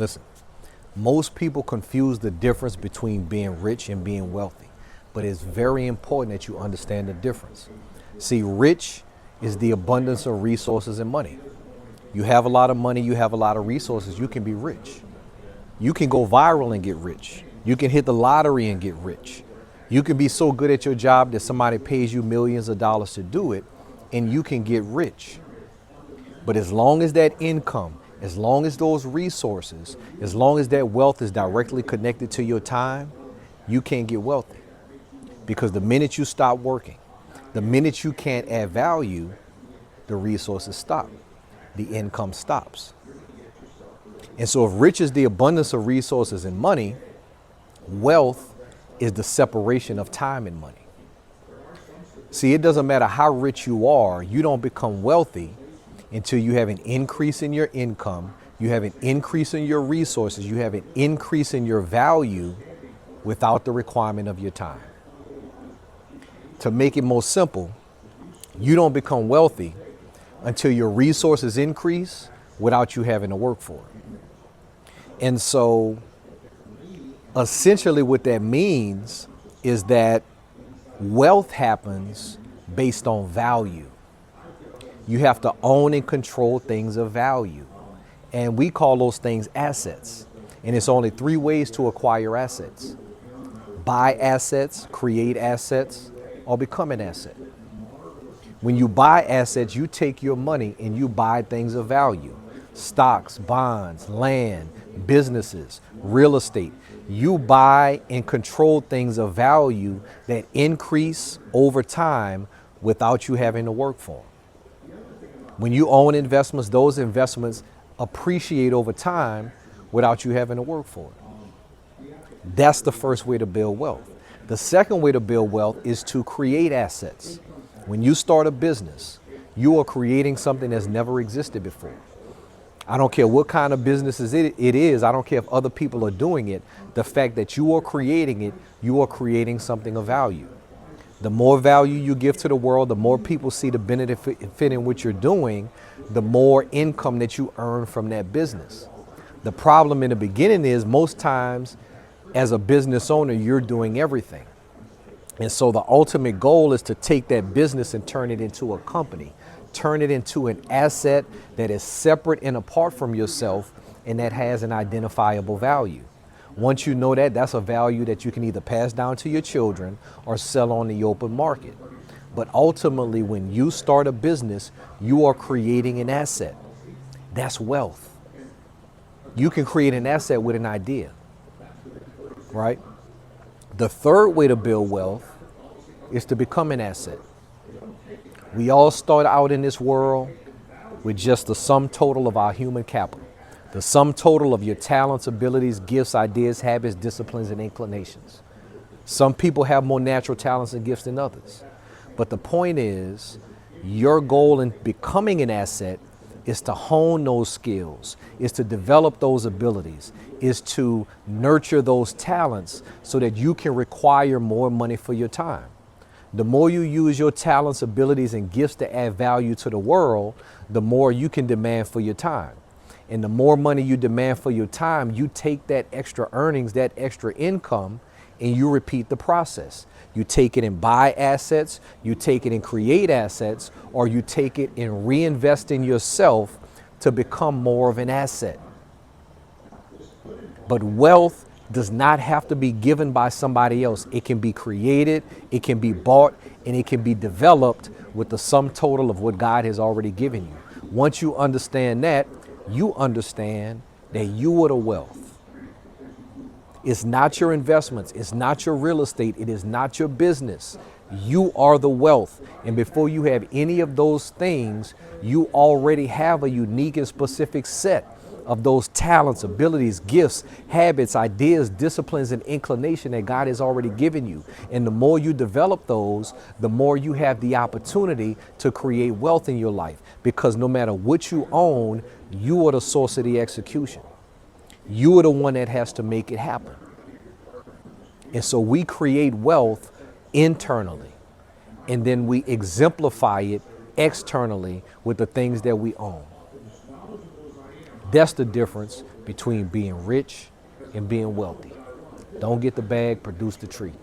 Listen, most people confuse the difference between being rich and being wealthy, but it's very important that you understand the difference. See, rich is the abundance of resources and money. You have a lot of money, you have a lot of resources, you can be rich. You can go viral and get rich. You can hit the lottery and get rich. You can be so good at your job that somebody pays you millions of dollars to do it, and you can get rich. But as long as that income, as long as those resources, as long as that wealth is directly connected to your time, you can't get wealthy. Because the minute you stop working, the minute you can't add value, the resources stop. The income stops. And so if rich is the abundance of resources and money, wealth is the separation of time and money. See, it doesn't matter how rich you are, you don't become wealthy until you have an increase in your income, you have an increase in your resources, you have an increase in your value without the requirement of your time. To make it most simple, you don't become wealthy until your resources increase without you having to work for it. And so essentially what that means is that wealth happens based on value. You have to own and control things of value. And we call those things assets. And it's only three ways to acquire assets: buy assets, create assets, or become an asset. When you buy assets, you take your money and you buy things of value: stocks, bonds, land, businesses, real estate. You buy and control things of value that increase over time without you having to work for them. When you own investments, those investments appreciate over time without you having to work for it. That's the first way to build wealth. The second way to build wealth is to create assets. When you start a business, you are creating something that's never existed before. I don't care what kind of business it is. I don't care if other people are doing it. The fact that you are creating it, you are creating something of value. The more value you give to the world, the more people see the benefit in what you're doing, the more income that you earn from that business. The problem in the beginning is most times as a business owner, you're doing everything. And so the ultimate goal is to take that business and turn it into a company, turn it into an asset that is separate and apart from yourself and that has an identifiable value. Once you know that, that's a value that you can either pass down to your children or sell on the open market. But ultimately, when you start a business, you are creating an asset. That's wealth. You can create an asset with an idea, right? The third way to build wealth is to become an asset. We all start out in this world with just the sum total of our human capital, the sum total of your talents, abilities, gifts, ideas, habits, disciplines, and inclinations. Some people have more natural talents and gifts than others. But the point is, your goal in becoming an asset is to hone those skills, is to develop those abilities, is to nurture those talents so that you can require more money for your time. The more you use your talents, abilities, and gifts to add value to the world, the more you can demand for your time. And the more money you demand for your time, you take that extra earnings, that extra income, and you repeat the process. You take it and buy assets, you take it and create assets, or you take it and reinvest in yourself to become more of an asset. But wealth does not have to be given by somebody else. It can be created, it can be bought, and it can be developed with the sum total of what God has already given you. Once you understand that, you understand that you are the wealth. It's not your investments. It's not your real estate. It is not your business. You are the wealth. And before you have any of those things, you already have a unique and specific set of those talents, abilities, gifts, habits, ideas, disciplines, and inclination that God has already given you. And the more you develop those, the more you have the opportunity to create wealth in your life. Because no matter what you own, you are the source of the execution. You are the one that has to make it happen. And so we create wealth internally, and then we exemplify it externally with the things that we own. That's the difference between being rich and being wealthy. Don't get the bag, produce the tree.